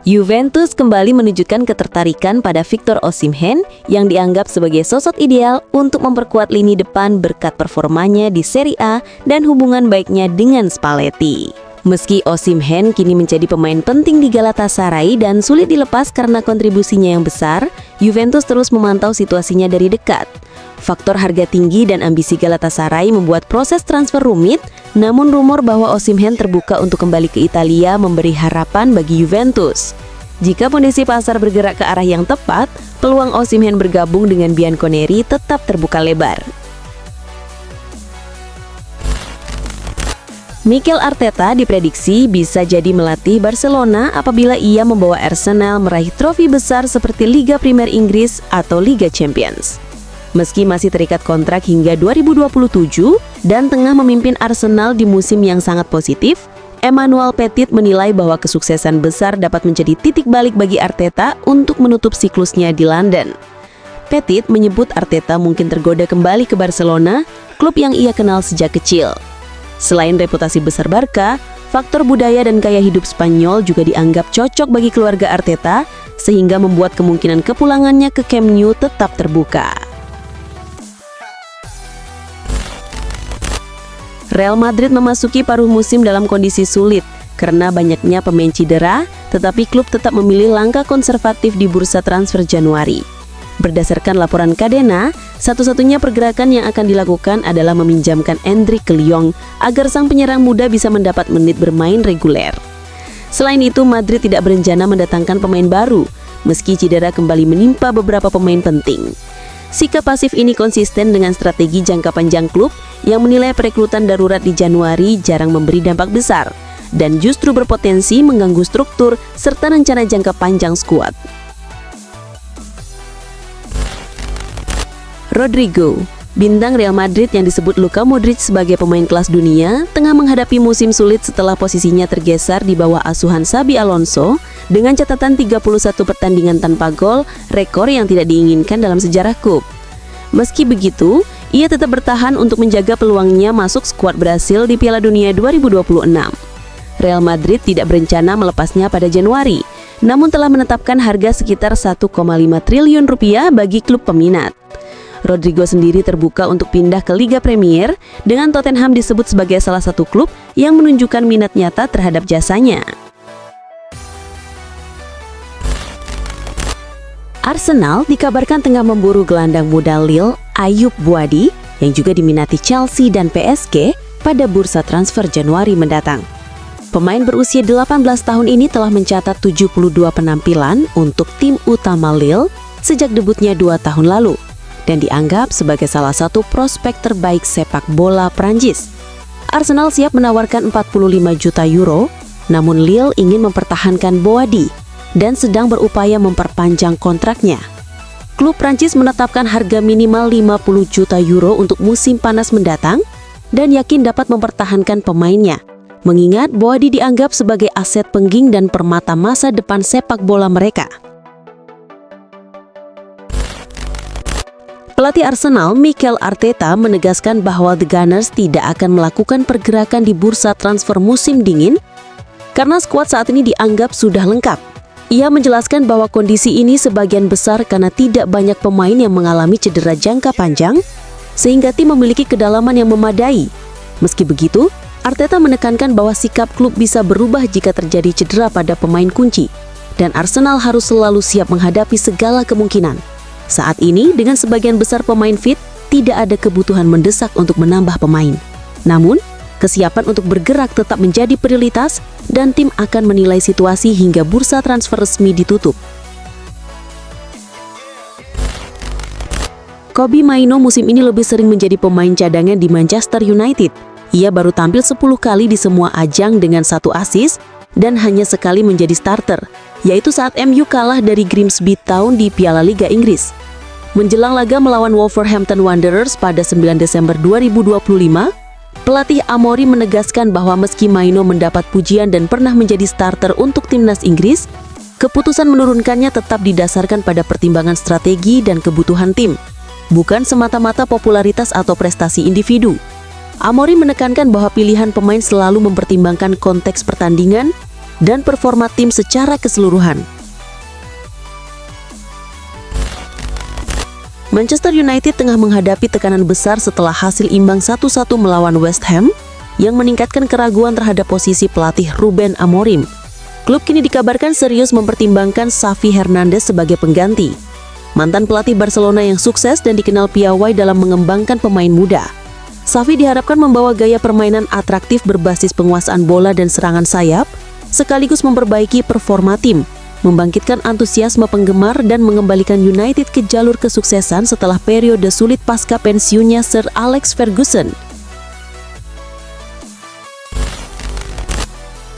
Juventus kembali menunjukkan ketertarikan pada Victor Osimhen yang dianggap sebagai sosok ideal untuk memperkuat lini depan berkat performanya di Serie A dan hubungan baiknya dengan Spalletti. Meski Osimhen kini menjadi pemain penting di Galatasaray dan sulit dilepas karena kontribusinya yang besar, Juventus terus memantau situasinya dari dekat. Faktor harga tinggi dan ambisi Galatasaray membuat proses transfer rumit, namun rumor bahwa Osimhen terbuka untuk kembali ke Italia memberi harapan bagi Juventus. Jika kondisi pasar bergerak ke arah yang tepat, peluang Osimhen bergabung dengan Bianconeri tetap terbuka lebar. Mikel Arteta diprediksi bisa jadi melatih Barcelona apabila ia membawa Arsenal meraih trofi besar seperti Liga Premier Inggris atau Liga Champions. Meski masih terikat kontrak hingga 2027 dan tengah memimpin Arsenal di musim yang sangat positif, Emmanuel Petit menilai bahwa kesuksesan besar dapat menjadi titik balik bagi Arteta untuk menutup siklusnya di London. Petit menyebut Arteta mungkin tergoda kembali ke Barcelona, klub yang ia kenal sejak kecil. Selain reputasi besar Barca, faktor budaya dan gaya hidup Spanyol juga dianggap cocok bagi keluarga Arteta, sehingga membuat kemungkinan kepulangannya ke Camp Nou tetap terbuka. Real Madrid memasuki paruh musim dalam kondisi sulit karena banyaknya pemain cedera, tetapi klub tetap memilih langkah konservatif di bursa transfer Januari. Berdasarkan laporan Cadena, satu-satunya pergerakan yang akan dilakukan adalah meminjamkan Endrick ke Lyon agar sang penyerang muda bisa mendapat menit bermain reguler. Selain itu, Madrid tidak berencana mendatangkan pemain baru, meski cedera kembali menimpa beberapa pemain penting. Sikap pasif ini konsisten dengan strategi jangka panjang klub yang menilai perekrutan darurat di Januari jarang memberi dampak besar dan justru berpotensi mengganggu struktur serta rencana jangka panjang skuad. Rodrigo, bintang Real Madrid yang disebut Luka Modric sebagai pemain kelas dunia, tengah menghadapi musim sulit setelah posisinya tergeser di bawah asuhan Xabi Alonso dengan catatan 31 pertandingan tanpa gol, rekor yang tidak diinginkan dalam sejarah klub. Meski begitu, ia tetap bertahan untuk menjaga peluangnya masuk skuad Brasil di Piala Dunia 2026. Real Madrid tidak berencana melepasnya pada Januari, namun telah menetapkan harga sekitar 1,5 triliun rupiah bagi klub peminat. Rodrigo sendiri terbuka untuk pindah ke Liga Premier, dengan Tottenham disebut sebagai salah satu klub yang menunjukkan minat nyata terhadap jasanya. Arsenal dikabarkan tengah memburu gelandang muda Lille, Ayoub Boadi, yang juga diminati Chelsea dan PSG pada bursa transfer Januari mendatang. Pemain berusia 18 tahun ini telah mencatat 72 penampilan untuk tim utama Lille sejak debutnya 2 tahun lalu dan dianggap sebagai salah satu prospek terbaik sepak bola Prancis. Arsenal siap menawarkan 45 juta euro, namun Lille ingin mempertahankan Boadi dan sedang berupaya memperpanjang kontraknya. Klub Prancis menetapkan harga minimal 50 juta euro untuk musim panas mendatang dan yakin dapat mempertahankan pemainnya, mengingat Boadi dianggap sebagai aset pengging dan permata masa depan sepak bola mereka. Pelatih Arsenal, Mikel Arteta, menegaskan bahwa The Gunners tidak akan melakukan pergerakan di bursa transfer musim dingin karena skuad saat ini dianggap sudah lengkap. Ia menjelaskan bahwa kondisi ini sebagian besar karena tidak banyak pemain yang mengalami cedera jangka panjang, sehingga tim memiliki kedalaman yang memadai. Meski begitu, Arteta menekankan bahwa sikap klub bisa berubah jika terjadi cedera pada pemain kunci, dan Arsenal harus selalu siap menghadapi segala kemungkinan. Saat ini, dengan sebagian besar pemain fit, tidak ada kebutuhan mendesak untuk menambah pemain. Namun, kesiapan untuk bergerak tetap menjadi prioritas dan tim akan menilai situasi hingga bursa transfer resmi ditutup. Kobbie Mainoo musim ini lebih sering menjadi pemain cadangan di Manchester United. Ia baru tampil 10 kali di semua ajang dengan 1 assist dan hanya sekali menjadi starter, yaitu saat MU kalah dari Grimsby Town di Piala Liga Inggris. Menjelang laga melawan Wolverhampton Wanderers pada 9 Desember 2025, pelatih Amory menegaskan bahwa meski Mainoo mendapat pujian dan pernah menjadi starter untuk timnas Inggris, keputusan menurunkannya tetap didasarkan pada pertimbangan strategi dan kebutuhan tim, bukan semata-mata popularitas atau prestasi individu. Amory menekankan bahwa pilihan pemain selalu mempertimbangkan konteks pertandingan, dan performa tim secara keseluruhan. Manchester United tengah menghadapi tekanan besar setelah hasil imbang 1-1 melawan West Ham yang meningkatkan keraguan terhadap posisi pelatih Ruben Amorim. Klub kini dikabarkan serius mempertimbangkan Xavi Hernandez sebagai pengganti. Mantan pelatih Barcelona yang sukses dan dikenal piawai dalam mengembangkan pemain muda. Xavi diharapkan membawa gaya permainan atraktif berbasis penguasaan bola dan serangan sayap, sekaligus memperbaiki performa tim, membangkitkan antusiasme penggemar dan mengembalikan United ke jalur kesuksesan setelah periode sulit pasca pensiunnya Sir Alex Ferguson.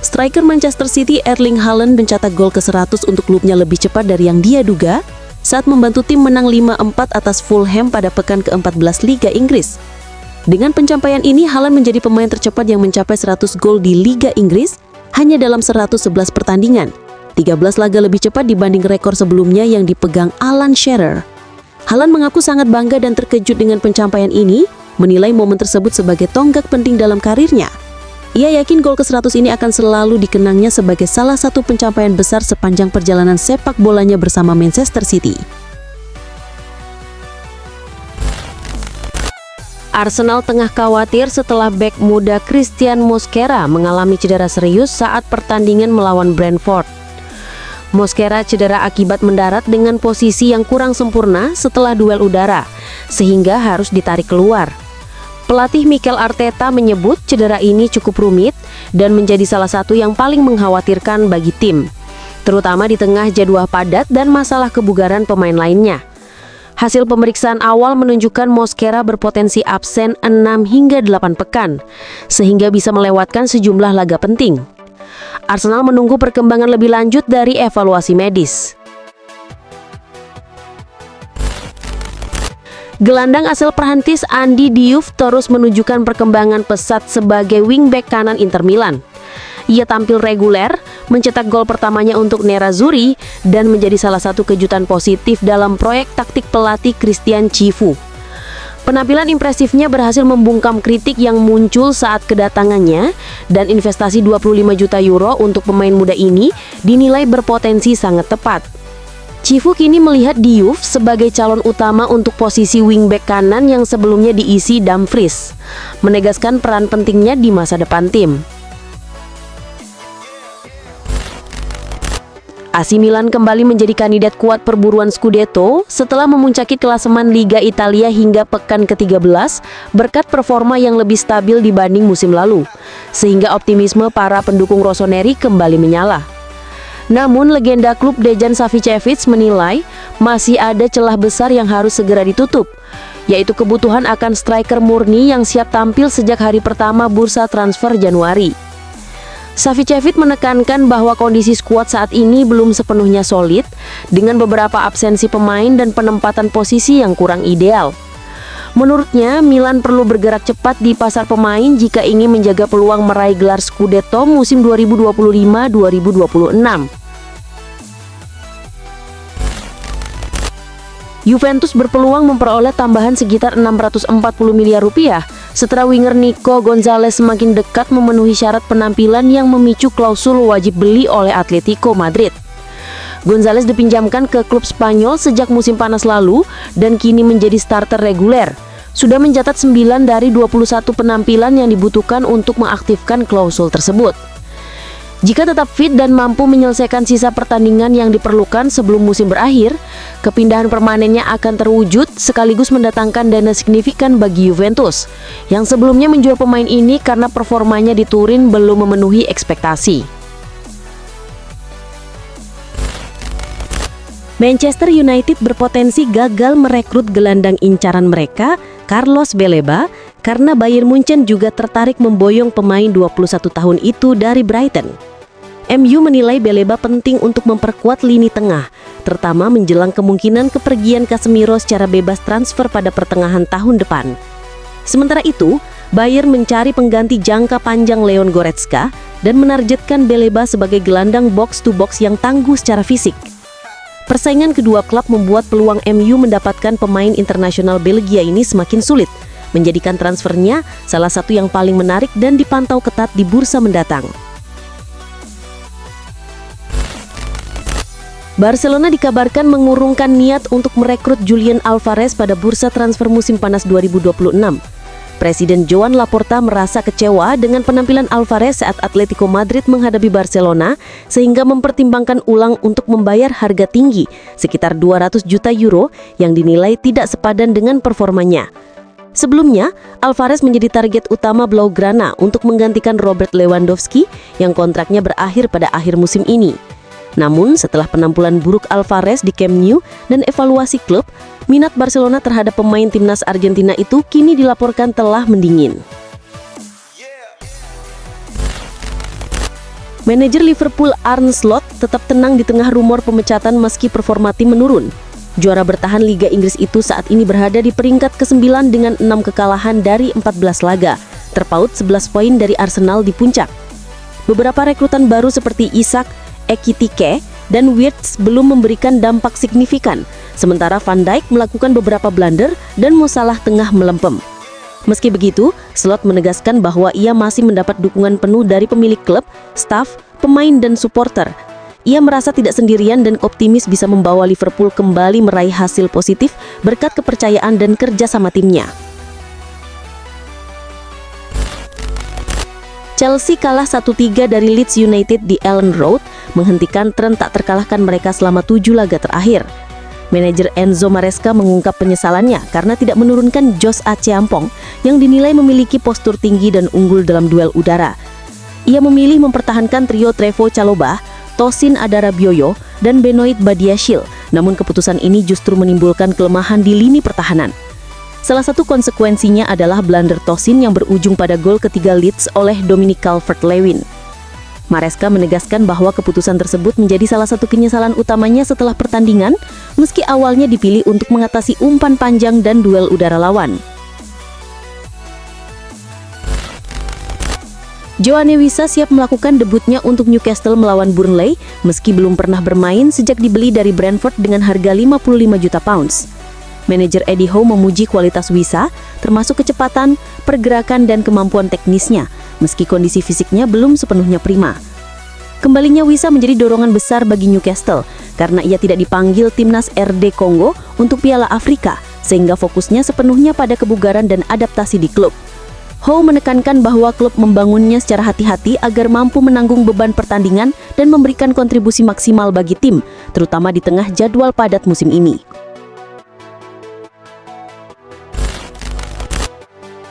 Striker Manchester City Erling Haaland mencetak gol ke-100 untuk klubnya lebih cepat dari yang dia duga saat membantu tim menang 5-4 atas Fulham pada pekan ke-14 Liga Inggris. Dengan pencapaian ini, Haaland menjadi pemain tercepat yang mencapai 100 gol di Liga Inggris hanya dalam 111 pertandingan. 13 laga lebih cepat dibanding rekor sebelumnya yang dipegang Alan Shearer. Haaland mengaku sangat bangga dan terkejut dengan pencapaian ini, menilai momen tersebut sebagai tonggak penting dalam karirnya. Ia yakin gol ke-100 ini akan selalu dikenangnya sebagai salah satu pencapaian besar sepanjang perjalanan sepak bolanya bersama Manchester City. Arsenal tengah khawatir setelah bek muda Christian Mosquera mengalami cedera serius saat pertandingan melawan Brentford. Mosquera cedera akibat mendarat dengan posisi yang kurang sempurna setelah duel udara, sehingga harus ditarik keluar. Pelatih Mikel Arteta menyebut cedera ini cukup rumit dan menjadi salah satu yang paling mengkhawatirkan bagi tim, terutama di tengah jadwal padat dan masalah kebugaran pemain lainnya. Hasil pemeriksaan awal menunjukkan Mosquera berpotensi absen 6 hingga 8 pekan, sehingga bisa melewatkan sejumlah laga penting. Arsenal menunggu perkembangan lebih lanjut dari evaluasi medis. Gelandang asal Prancis Andy Diouf terus menunjukkan perkembangan pesat sebagai wingback kanan Inter Milan. Ia tampil reguler, mencetak gol pertamanya untuk Nerazzurri dan menjadi salah satu kejutan positif dalam proyek taktik pelatih Christian Chivu. Penampilan impresifnya berhasil membungkam kritik yang muncul saat kedatangannya, dan investasi 25 juta euro untuk pemain muda ini dinilai berpotensi sangat tepat. Chivu kini melihat Diouf sebagai calon utama untuk posisi wingback kanan yang sebelumnya diisi Dumfries, menegaskan peran pentingnya di masa depan tim. AC Milan kembali menjadi kandidat kuat perburuan Scudetto setelah memuncaki klasemen Liga Italia hingga pekan ke-13 berkat performa yang lebih stabil dibanding musim lalu, sehingga optimisme para pendukung rossoneri kembali menyala. Namun, legenda klub Dejan Savicevic menilai masih ada celah besar yang harus segera ditutup, yaitu kebutuhan akan striker murni yang siap tampil sejak hari pertama bursa transfer Januari. Savicevic menekankan bahwa kondisi skuad saat ini belum sepenuhnya solid, dengan beberapa absensi pemain dan penempatan posisi yang kurang ideal. Menurutnya, Milan perlu bergerak cepat di pasar pemain jika ingin menjaga peluang meraih gelar Scudetto musim 2025-2026. Juventus berpeluang memperoleh tambahan sekitar 640 miliar rupiah setelah winger Nico Gonzalez semakin dekat memenuhi syarat penampilan yang memicu klausul wajib beli oleh Atletico Madrid. Gonzalez dipinjamkan ke klub Spanyol sejak musim panas lalu dan kini menjadi starter reguler. Sudah mencatat 9 dari 21 penampilan yang dibutuhkan untuk mengaktifkan klausul tersebut. Jika tetap fit dan mampu menyelesaikan sisa pertandingan yang diperlukan sebelum musim berakhir, kepindahan permanennya akan terwujud sekaligus mendatangkan dana signifikan bagi Juventus, yang sebelumnya menjual pemain ini karena performanya di Turin belum memenuhi ekspektasi. Manchester United berpotensi gagal merekrut gelandang incaran mereka, Carlos Baleba, karena Bayern Munchen juga tertarik memboyong pemain 21 tahun itu dari Brighton. MU menilai Baleba penting untuk memperkuat lini tengah, terutama menjelang kemungkinan kepergian Casemiro secara bebas transfer pada pertengahan tahun depan. Sementara itu, Bayern mencari pengganti jangka panjang Leon Goretzka dan menargetkan Baleba sebagai gelandang box-to-box yang tangguh secara fisik. Persaingan kedua klub membuat peluang MU mendapatkan pemain internasional Belgia ini semakin sulit, menjadikan transfernya salah satu yang paling menarik dan dipantau ketat di bursa mendatang. Barcelona dikabarkan mengurungkan niat untuk merekrut Julian Alvarez pada bursa transfer musim panas 2026. Presiden Joan Laporta merasa kecewa dengan penampilan Alvarez saat Atletico Madrid menghadapi Barcelona, sehingga mempertimbangkan ulang untuk membayar harga tinggi, sekitar 200 juta euro, yang dinilai tidak sepadan dengan performanya. Sebelumnya, Alvarez menjadi target utama Blaugrana untuk menggantikan Robert Lewandowski yang kontraknya berakhir pada akhir musim ini. Namun, setelah penampilan buruk Alvarez di Camp Nou dan evaluasi klub, minat Barcelona terhadap pemain timnas Argentina itu kini dilaporkan telah mendingin. Manajer Liverpool Arne Slot tetap tenang di tengah rumor pemecatan meski performa tim menurun. Juara bertahan Liga Inggris itu saat ini berada di peringkat ke-9 dengan 6 kekalahan dari 14 laga, terpaut 11 poin dari Arsenal di puncak. Beberapa rekrutan baru seperti Isak, Ekitike, dan Wirtz belum memberikan dampak signifikan, sementara Van Dijk melakukan beberapa blunder dan Mo Salah tengah melempem. Meski begitu, Slot menegaskan bahwa ia masih mendapat dukungan penuh dari pemilik klub, staf, pemain, dan supporter. Ia merasa tidak sendirian dan optimis bisa membawa Liverpool kembali meraih hasil positif berkat kepercayaan dan kerja sama timnya. Chelsea kalah 1-3 dari Leeds United di Ellen Road, menghentikan tren tak terkalahkan mereka selama 7 laga terakhir. Manajer Enzo Maresca mengungkap penyesalannya karena tidak menurunkan Jos Acheampong yang dinilai memiliki postur tinggi dan unggul dalam duel udara. Ia memilih mempertahankan trio Trevoh Chalobah, Tosin Adarabioyo, dan Benoit Badiashile, namun keputusan ini justru menimbulkan kelemahan di lini pertahanan. Salah satu konsekuensinya adalah blunder Tosin yang berujung pada gol ketiga Leeds oleh Dominic Calvert-Lewin. Maresca menegaskan bahwa keputusan tersebut menjadi salah satu penyesalan utamanya setelah pertandingan, meski awalnya dipilih untuk mengatasi umpan panjang dan duel udara lawan. Joane Wissa siap melakukan debutnya untuk Newcastle melawan Burnley, meski belum pernah bermain sejak dibeli dari Brentford dengan harga 55 juta pounds. Manajer Eddie Howe memuji kualitas Wissa, termasuk kecepatan, pergerakan, dan kemampuan teknisnya, meski kondisi fisiknya belum sepenuhnya prima. Kembalinya Wissa menjadi dorongan besar bagi Newcastle, karena ia tidak dipanggil timnas RD Kongo untuk Piala Afrika, sehingga fokusnya sepenuhnya pada kebugaran dan adaptasi di klub. Howe menekankan bahwa klub membangunnya secara hati-hati agar mampu menanggung beban pertandingan dan memberikan kontribusi maksimal bagi tim, terutama di tengah jadwal padat musim ini.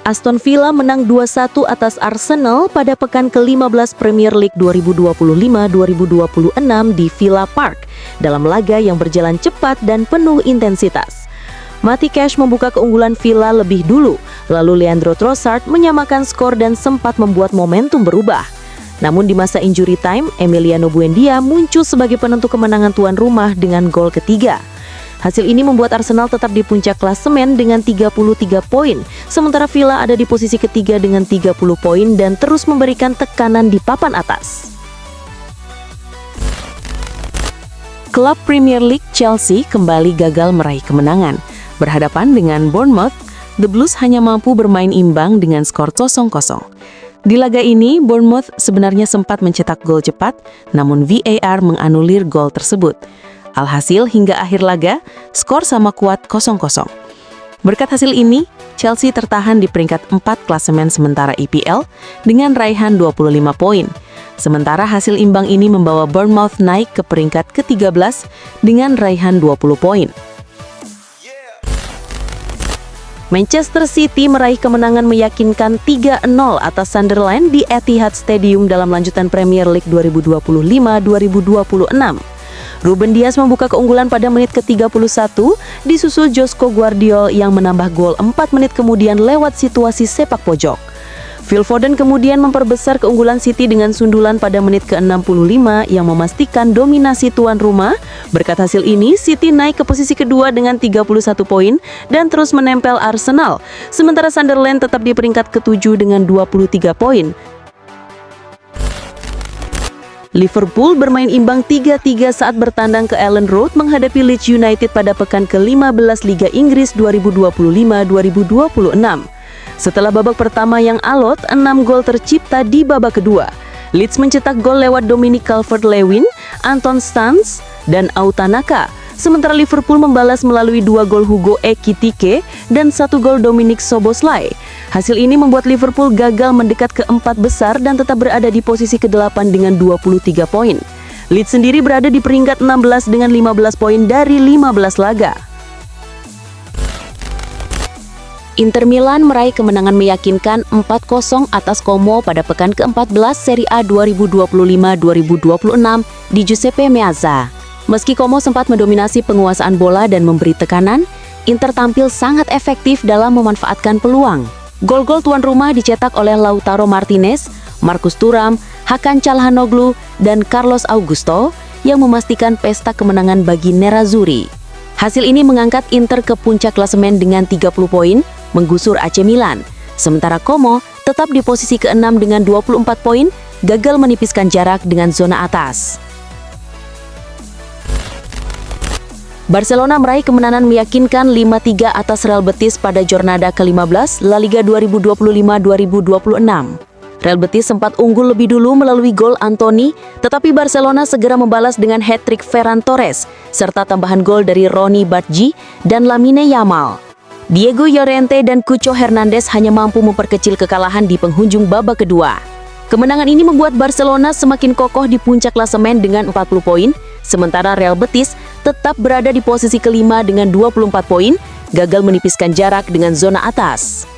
Aston Villa menang 2-1 atas Arsenal pada pekan ke-15 Premier League 2025-2026 di Villa Park dalam laga yang berjalan cepat dan penuh intensitas. Matty Cash membuka keunggulan Villa lebih dulu, lalu Leandro Trossard menyamakan skor dan sempat membuat momentum berubah. Namun di masa injury time, Emiliano Buendia muncul sebagai penentu kemenangan tuan rumah dengan gol ketiga. Hasil ini membuat Arsenal tetap di puncak klasemen dengan 33 poin, sementara Villa ada di posisi ketiga dengan 30 poin dan terus memberikan tekanan di papan atas. Klub Premier League Chelsea kembali gagal meraih kemenangan. Berhadapan dengan Bournemouth, The Blues hanya mampu bermain imbang dengan skor 0-0. Di laga ini, Bournemouth sebenarnya sempat mencetak gol cepat, namun VAR menganulir gol tersebut. Alhasil hingga akhir laga, skor sama kuat 0-0. Berkat hasil ini, Chelsea tertahan di peringkat 4 klasemen sementara EPL dengan raihan 25 poin. Sementara hasil imbang ini membawa Bournemouth naik ke peringkat ke-13 dengan raihan 20 poin. Manchester City meraih kemenangan meyakinkan 3-0 atas Sunderland di Etihad Stadium dalam lanjutan Premier League 2025-2026. Ruben Dias membuka keunggulan pada menit ke-31, disusul Josko Gvardiol yang menambah gol 4 menit kemudian lewat situasi sepak pojok. Phil Foden kemudian memperbesar keunggulan City dengan sundulan pada menit ke-65 yang memastikan dominasi tuan rumah. Berkat hasil ini, City naik ke posisi kedua dengan 31 poin dan terus menempel Arsenal, sementara Sunderland tetap di peringkat ke-7 dengan 23 poin. Liverpool bermain imbang 3-3 saat bertandang ke Ellen Road menghadapi Leeds United pada pekan ke-15 Liga Inggris 2025-2026. Setelah babak pertama yang alot, 6 gol tercipta di babak kedua. Leeds mencetak gol lewat Dominic Calvert-Lewin, Anton Stans, dan Autanaka. Sementara Liverpool membalas melalui 2 gol Hugo Ekitike dan 1 gol Dominic Szoboszlai. Hasil ini membuat Liverpool gagal mendekat ke 4 besar dan tetap berada di posisi ke-8 dengan 23 poin. Leeds sendiri berada di peringkat 16 dengan 15 poin dari 15 laga. Inter Milan meraih kemenangan meyakinkan 4-0 atas Como pada pekan ke-14 Serie A 2025-2026 di Giuseppe Meazza. Meski Como sempat mendominasi penguasaan bola dan memberi tekanan, Inter tampil sangat efektif dalam memanfaatkan peluang. Gol-gol tuan rumah dicetak oleh Lautaro Martinez, Marcus Thuram, Hakan Çalhanoğlu, dan Carlos Augusto yang memastikan pesta kemenangan bagi Nerazzurri. Hasil ini mengangkat Inter ke puncak klasemen dengan 30 poin, menggusur AC Milan. Sementara Como tetap di posisi ke-6 dengan 24 poin, gagal menipiskan jarak dengan zona atas. Barcelona meraih kemenangan meyakinkan 5-3 atas Real Betis pada jornada ke-15 La Liga 2025-2026. Real Betis sempat unggul lebih dulu melalui gol Antony, tetapi Barcelona segera membalas dengan hat-trick Ferran Torres, serta tambahan gol dari Ronny Batji dan Lamine Yamal. Diego Llorente dan Cucho Hernandez hanya mampu memperkecil kekalahan di penghujung babak kedua. Kemenangan ini membuat Barcelona semakin kokoh di puncak klasemen dengan 40 poin, sementara Real Betis tetap berada di posisi kelima dengan 24 poin, gagal menipiskan jarak dengan zona atas.